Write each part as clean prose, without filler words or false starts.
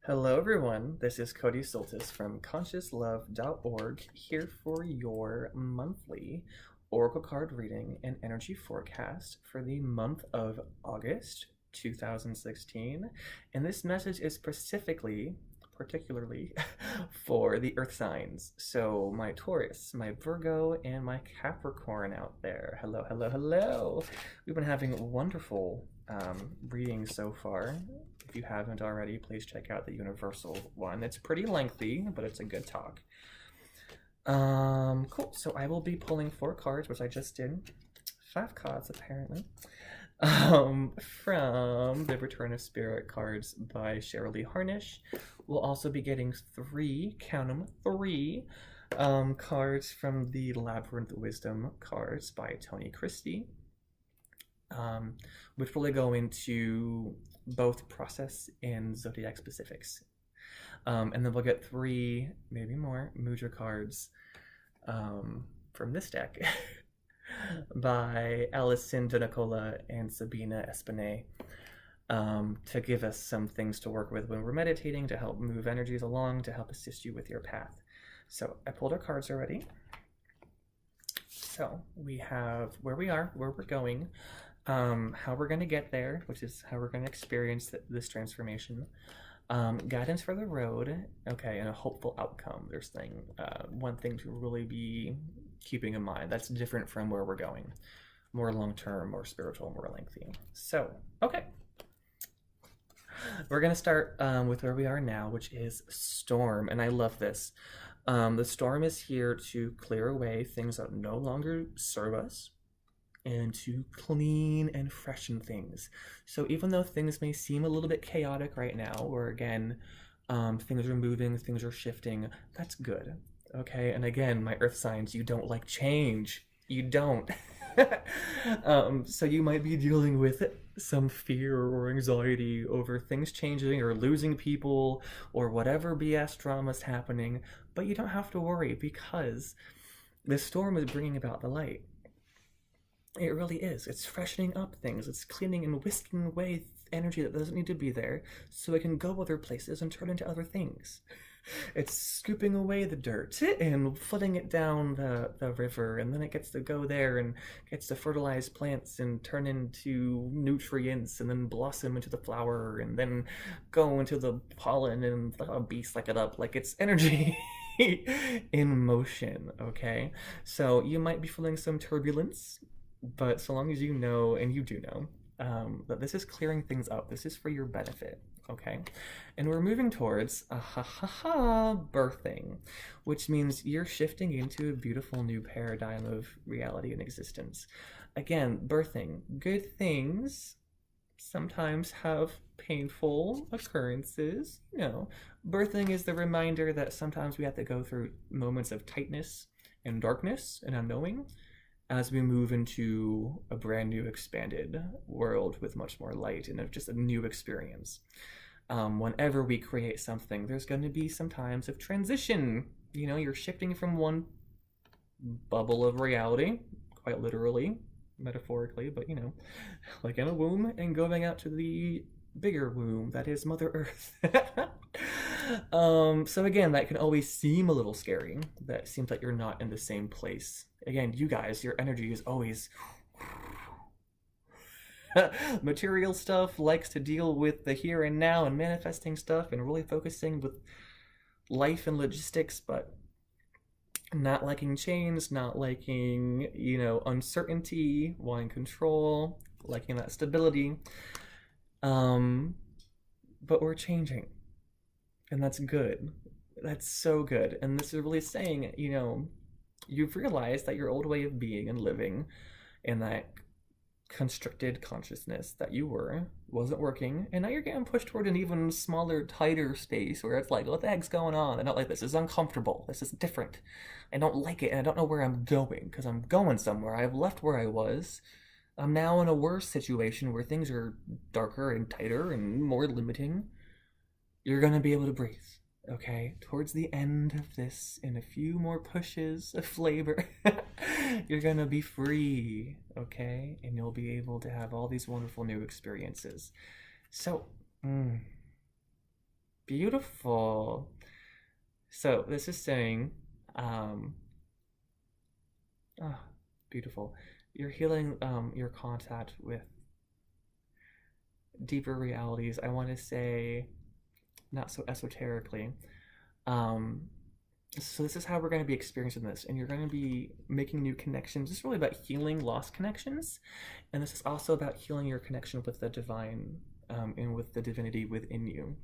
Hello, everyone. This is Cody Soltis from ConsciousLove.org here for your monthly Oracle card reading and energy forecast for the month of August 2016. And this message is particularly for the earth signs. So, my Taurus, my Virgo, and my Capricorn out there. Hello, hello, hello. We've been having wonderful readings so far. If you haven't already, please check out the universal one. It's pretty lengthy, but it's a good talk. Cool. So I will be pulling 4 cards, which I just did. 5 cards, apparently. From the Return of Spirit cards by Shirley Harnish. We'll also be getting 3, count them, 3 cards from the Labyrinth Wisdom cards by Tony Christie. Which really go into both process and zodiac specifics. And then we'll get 3, maybe more, Mudra cards from this deck by Alison DeNicola and Sabina Espinay to give us some things to work with when we're meditating, to help move energies along, to help assist you with your path. So I pulled our cards already. So we have where we are, where we're going, how we're going to get there, which is how we're going to experience this transformation, guidance for the road, okay, and a hopeful outcome. There's one thing to really be keeping in mind that's different from where we're going, more long-term, more spiritual, more lengthy. So, okay, we're going to start with where we are now, which is storm, and I love this. The storm is here to clear away things that no longer serve us, and to clean and freshen things. So even though things may seem a little bit chaotic right now, or again, things are moving, things are shifting, that's good, okay? And again, my earth signs, you don't like change. You don't. So you might be dealing with some fear or anxiety over things changing or losing people or whatever BS drama is happening, but you don't have to worry because the storm is bringing about the light. It really is. It's freshening up things. It's cleaning and whisking away energy that doesn't need to be there so it can go other places and turn into other things. It's scooping away the dirt and flooding it down the river, and then it gets to go there and gets to fertilize plants and turn into nutrients and then blossom into the flower and then go into the pollen and the bees suck it up. Like, it's energy in motion, okay? So you might be feeling some turbulence, but so long as you know, and you do know, that this is clearing things up, this is for your benefit, okay? And we're moving towards birthing, which means you're shifting into a beautiful new paradigm of reality and existence. Again, birthing, good things sometimes have painful occurrences. Birthing is the reminder that sometimes we have to go through moments of tightness and darkness and unknowing as we move into a brand new expanded world with much more light and just a new experience. Whenever we create something, there's going to be some times of transition. You're shifting from one bubble of reality, quite literally, metaphorically, but like in a womb, and going out to the bigger womb that is Mother Earth. So again, that can always seem a little scary. That seems like you're not in the same place. Again, you guys, your energy is always material stuff, likes to deal with the here and now and manifesting stuff and really focusing with life and logistics, but not liking change, not liking, uncertainty, wanting control, liking that stability. But we're changing. And that's good. That's so good. And this is really saying, you've realized that your old way of being and living and that constricted consciousness that you wasn't working. And now you're getting pushed toward an even smaller, tighter space where it's like, what the heck's going on? I don't like this. This is uncomfortable. This is different. I don't like it. And I don't know where I'm going because I'm going somewhere. I've left where I was. I'm now in a worse situation where things are darker and tighter and more limiting. You're going to be able to breathe, okay? Towards the end of this, in a few more pushes of flavor, you're going to be free, okay? And you'll be able to have all these wonderful new experiences. So, Beautiful. So this is saying, um, oh, beautiful. You're healing your contact with deeper realities. I want to say, not so esoterically. Um, so this is how we're going to be experiencing this, and you're going to be making new connections. It's really about healing lost connections, and this is also about healing your connection with the divine, and with the divinity within you.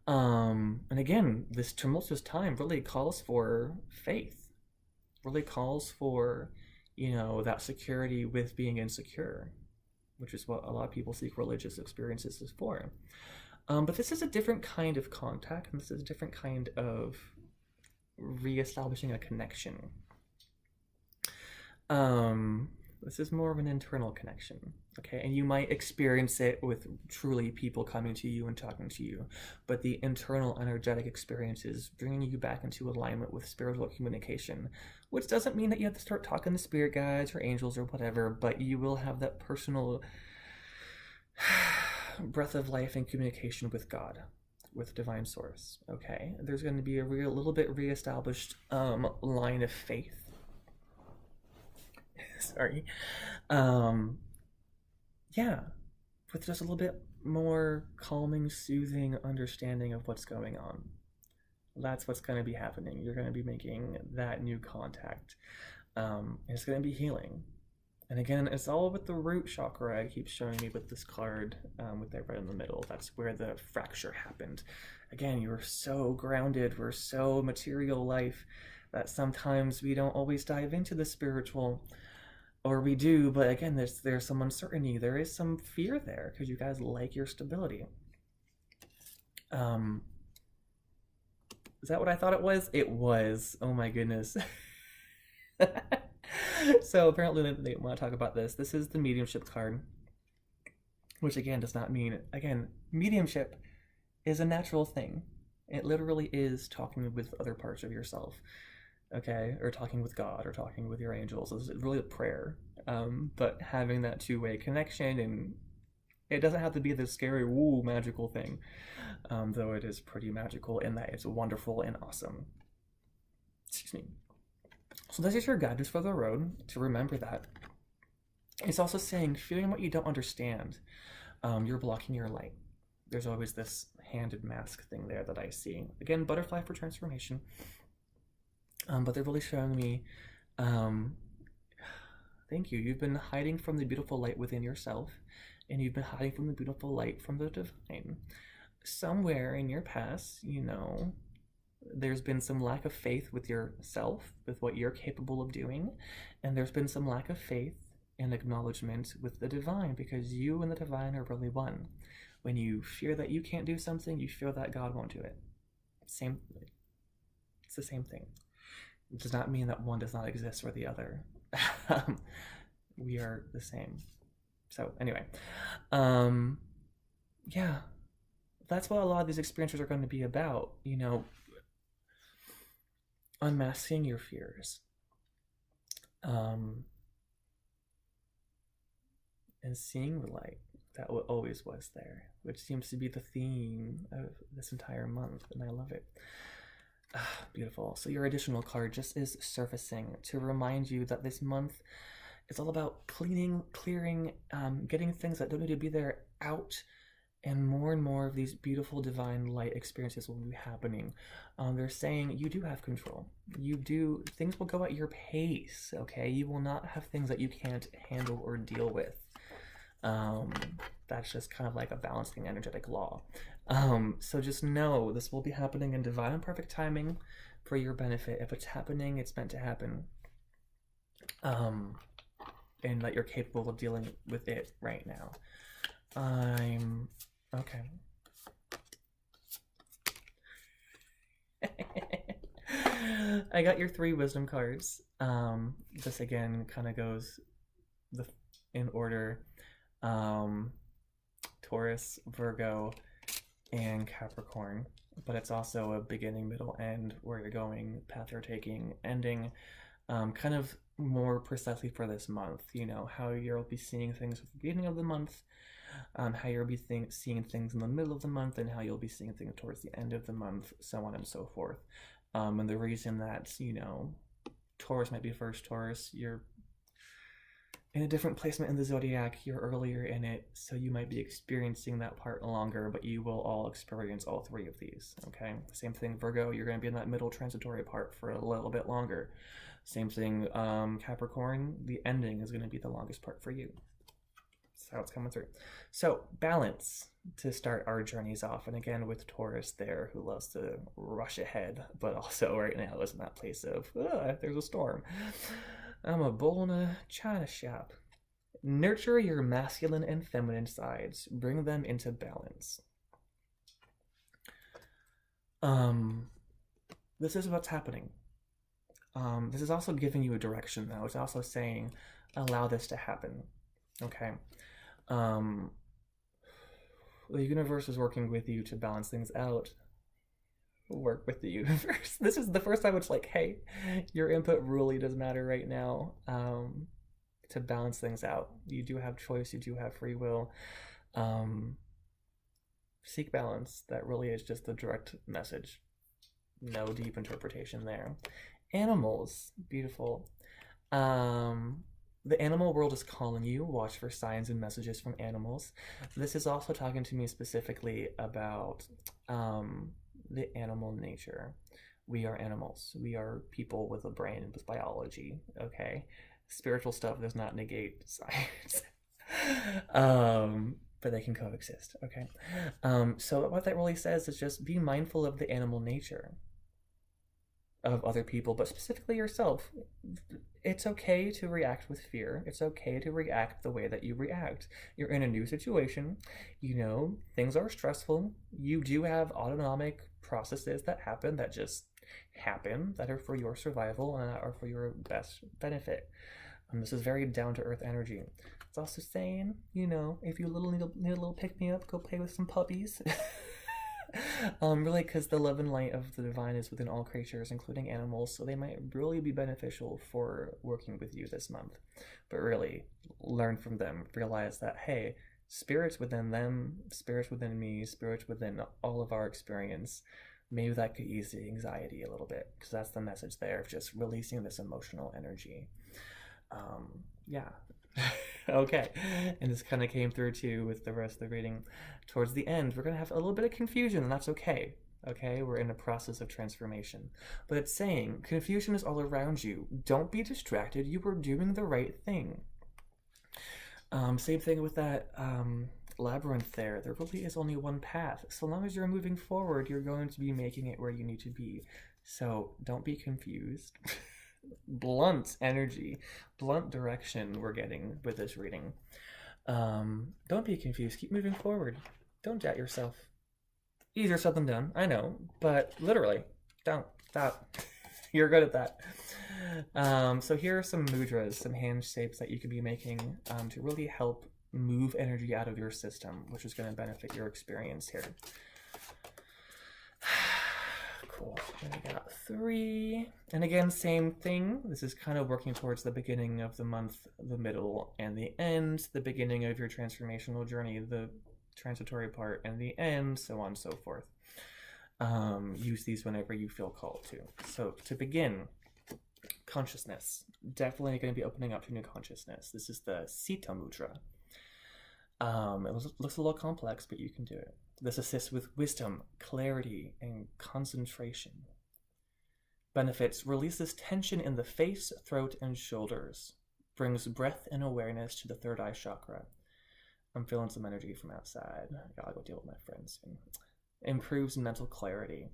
And again, this tumultuous time really calls for faith, really calls for, that security with being insecure, which is what a lot of people seek religious experiences for. But this is a different kind of contact, and this is a different kind of reestablishing a connection. This is more of an internal connection, okay? And you might experience it with truly people coming to you and talking to you, but the internal energetic experience is bringing you back into alignment with spiritual communication, which doesn't mean that you have to start talking to spirit guides or angels or whatever, but you will have that personal breath of life and communication with God, with divine source, okay? There's going to be a little bit reestablished line of faith. Sorry. Yeah, with just a little bit more calming, soothing understanding of what's going on. That's what's going to be happening. You're going to be making that new contact. And it's going to be healing. And again, it's all with the root chakra. It keeps showing me with this card, with that right in the middle. That's where the fracture happened. Again, you were so grounded. We're so material life that sometimes we don't always dive into the spiritual. Or we do, but again, there's some uncertainty. There is some fear there because you guys like your stability. Is that what I thought it was? It was. Oh my goodness. So apparently they want to talk about this. This is the mediumship card, which again does not mean, again, mediumship is a natural thing. It literally is talking with other parts of yourself. Okay, or talking with God, or talking with your angels. It's really a prayer, but having that two-way connection, and it doesn't have to be this scary, woo, magical thing, though it is pretty magical in that it's wonderful and awesome. Excuse me. So this is your guidance for the road, to remember that. It's also saying, feeling what you don't understand, you're blocking your light. There's always this handed mask thing there that I see. Again, butterfly for transformation. But they're really showing me, thank you. You've been hiding from the beautiful light within yourself, and you've been hiding from the beautiful light from the divine. Somewhere in your past, there's been some lack of faith with yourself, with what you're capable of doing, and there's been some lack of faith and acknowledgement with the divine, because you and the divine are really one. When you fear that you can't do something, you feel that God won't do it. It's the same thing. It does not mean that one does not exist or the other. We are the same. So anyway, yeah, that's what a lot of these experiences are going to be about, unmasking your fears, and seeing the light that always was there, which seems to be the theme of this entire month, and I love it. Beautiful. So your additional card just is surfacing to remind you that this month is all about clearing, getting things that don't need to be there out, and more of these beautiful divine light experiences will be happening. They're saying you do have control. Things will go at your pace, okay? You will not have things that you can't handle or deal with. That's just kind of like a balancing energetic law. So just know this will be happening in divine and perfect timing for your benefit. If it's happening, it's meant to happen. And that you're capable of dealing with it right now. Okay. I got your 3 wisdom cards. This again kind of goes in order. Taurus, Virgo, and Capricorn, but it's also a beginning, middle, end, where you're going, path you're taking, ending, kind of more precisely for this month, how you'll be seeing things at the beginning of the month, how you'll be seeing things in the middle of the month and how you'll be seeing things towards the end of the month, so on and so forth. And the reason that, Taurus might be first Taurus, you're in a different placement in the zodiac, you're earlier in it, so you might be experiencing that part longer, but you will all experience all three of these, okay? Same thing, Virgo, you're going to be in that middle transitory part for a little bit longer. Same thing, Capricorn, the ending is going to be the longest part for you. That's how it's coming through. So, balance to start our journeys off, and again with Taurus there, who loves to rush ahead, but also right now is in that place of, there's a storm. I'm a bull in a china shop. Nurture your masculine and feminine sides. Bring them into balance. This is what's happening. This is also giving you a direction, though. It's also saying, allow this to happen. Okay? The universe is working with you to balance things out. Work with the universe. This is the first time it's like, hey, your input really does matter right now, to balance things out. You do have choice, you do have free will. Seek balance. That really is just the direct message. No deep interpretation there. Animals, beautiful. The animal world is calling you. Watch for signs and messages from animals. This is also talking to me specifically about the animal nature. We are animals. We are people with a brain, with biology, okay? Spiritual stuff does not negate science. But they can coexist, okay? So what that really says is just be mindful of the animal nature of other people, but specifically yourself. It's okay to react with fear. It's okay to react the way that you react. You're in a new situation. Things are stressful. You do have autonomic processes that happen, that just happen, that are for your survival and that are for your best benefit. This is very down-to-earth energy. It's also saying, if you need a little pick-me-up, go play with some puppies. Really, because the love and light of the divine is within all creatures, including animals, so they might really be beneficial for working with you this month. But really, learn from them. Realize that, hey, spirits within them, spirits within me, spirits within all of our experience, maybe that could ease the anxiety a little bit, because that's the message there of just releasing this emotional energy. Yeah. Okay, and this kind of came through too with the rest of the reading. Towards the end, we're going to have a little bit of confusion, and that's okay. Okay, we're in a process of transformation. But it's saying, confusion is all around you. Don't be distracted. You are doing the right thing. Same thing with that labyrinth there. There really is only one path. So long as you're moving forward, you're going to be making it where you need to be. So don't be confused. Blunt energy, blunt direction we're getting with this reading. Don't be confused. Keep moving forward. Don't doubt yourself. Easier said than done, I know, but literally, don't stop. You're good at that. So here are some mudras, some hand shapes that you could be making to really help move energy out of your system, which is going to benefit your experience here. Cool. We got 3. And again, same thing. This is kind of working towards the beginning of the month, the middle, and the end, the beginning of your transformational journey, the transitory part, and the end, so on and so forth. Use these whenever you feel called to. So to begin, consciousness. Definitely going to be opening up to new consciousness. This is the Sita Mudra. It looks a little complex, but you can do it. This assists with wisdom, clarity, and concentration. Benefits: releases tension in the face, throat, and shoulders. Brings breath and awareness to the third eye chakra. I'm feeling some energy from outside. I gotta go deal with my friends soon. Improves mental clarity.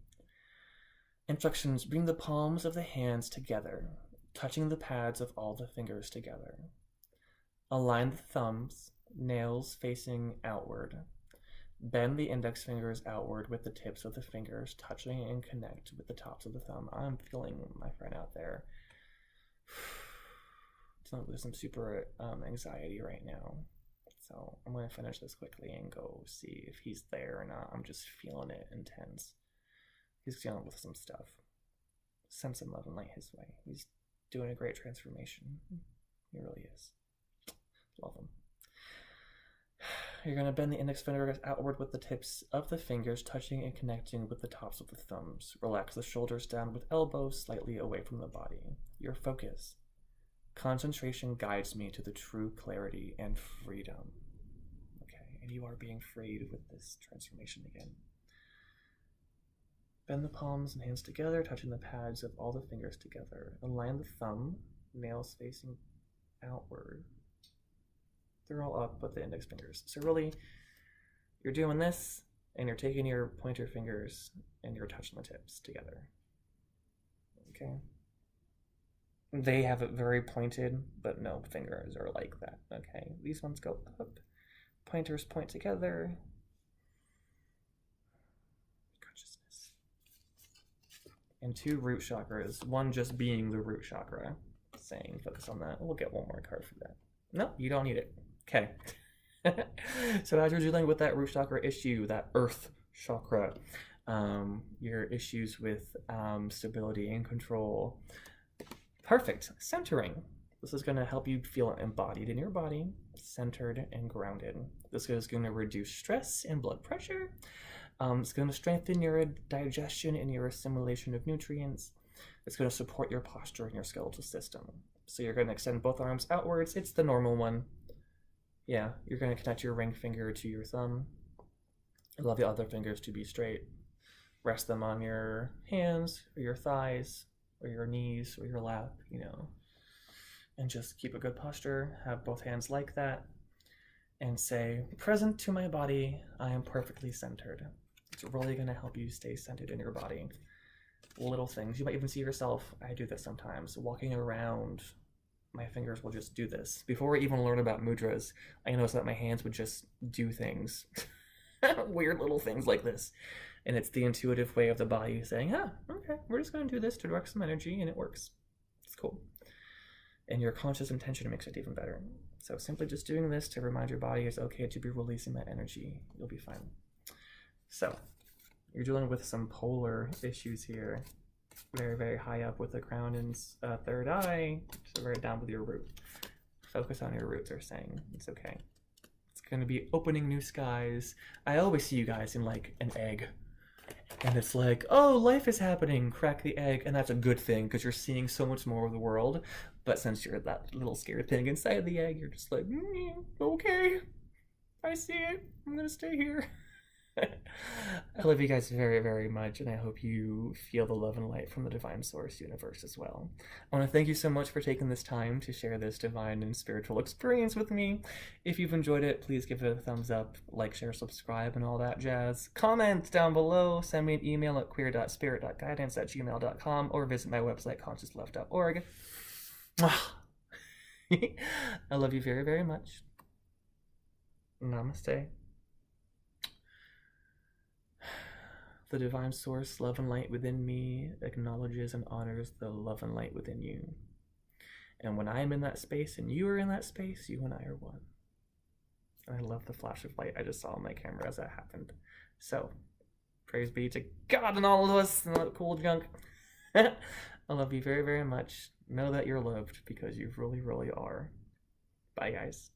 Instructions: bring the palms of the hands together, touching the pads of all the fingers together. Align the thumbs, nails facing outward. Bend the index fingers outward with the tips of the fingers, touching and connect with the tops of the thumb. I'm feeling my friend out there. There's some super anxiety right now. So I'm going to finish this quickly and go see if he's there or not. I'm just feeling it intense. He's dealing with some stuff. Send some love and light his way. He's doing a great transformation. He really is. Love him. You're going to bend the index fingers outward with the tips of the fingers touching and connecting with the tops of the thumbs. Relax the shoulders down with elbows slightly away from the body. Your focus. Concentration guides me to the true clarity and freedom. Okay, and you are being freed with this transformation again. Bend the palms and hands together, touching the pads of all the fingers together. Align the thumb, nails facing outward. They're all up with the index fingers. So really, you're doing this, and you're taking your pointer fingers, and you're touching the tips together. Okay? They have it very pointed, but no fingers are like that. Okay? These ones go up. Pointers point together. Consciousness. And 2 root chakras. One just being the root chakra. Saying focus on that. We'll get one more card for that. No, you don't need it. Okay. So as you're dealing with that root chakra issue, that earth chakra, your issues with stability and control, perfect. Centering. This is going to help you feel embodied in your body, centered and grounded. This is going to reduce stress and blood pressure. It's going to strengthen your digestion and your assimilation of nutrients. It's going to support your posture and your skeletal system. So you're going to extend both arms outwards. It's the normal one. Yeah, you're going to connect your ring finger to your thumb. Allow the other fingers to be straight. Rest them on your hands or your thighs or your knees or your lap, you know. And just keep a good posture. Have both hands like that. And say, present to my body, I am perfectly centered. It's really going to help you stay centered in your body. Little things. You might even see yourself, I do this sometimes, walking around, my fingers will just do this. Before I even learn about mudras, I noticed that my hands would just do things. Weird little things like this. And it's the intuitive way of the body saying, okay, we're just going to do this to direct some energy, and it works. It's cool. And your conscious intention makes it even better. So simply just doing this to remind your body it's okay to be releasing that energy. You'll be fine. So you're dealing with some polar issues here. Very, very high up with the crown and third eye. So right down with your root. Focus on your roots, they're saying. It's okay. It's going to be opening new skies. I always see you guys in like an egg. And it's like, oh, life is happening. Crack the egg. And that's a good thing because you're seeing so much more of the world. But since you're that little scared thing inside the egg, you're just like, okay. I see it. I'm going to stay here. I love you guys very, very much, and I hope you feel the love and light from the Divine Source Universe as well. I want to thank you so much for taking this time to share this divine and spiritual experience with me. If you've enjoyed it, please give it a thumbs up, like, share, subscribe, and all that jazz. Comment down below, send me an email at queer.spirit.guidance@gmail.com, or visit my website, consciouslove.org. I love you very, very much. Namaste. The Divine Source, love and light within me, acknowledges and honors the love and light within you. And when I am in that space and you are in that space, you and I are one. And I love the flash of light I just saw on my camera as that happened. So, praise be to God and all of us and all that cool junk. I love you very, very much. Know that you're loved because you really, really are. Bye, guys.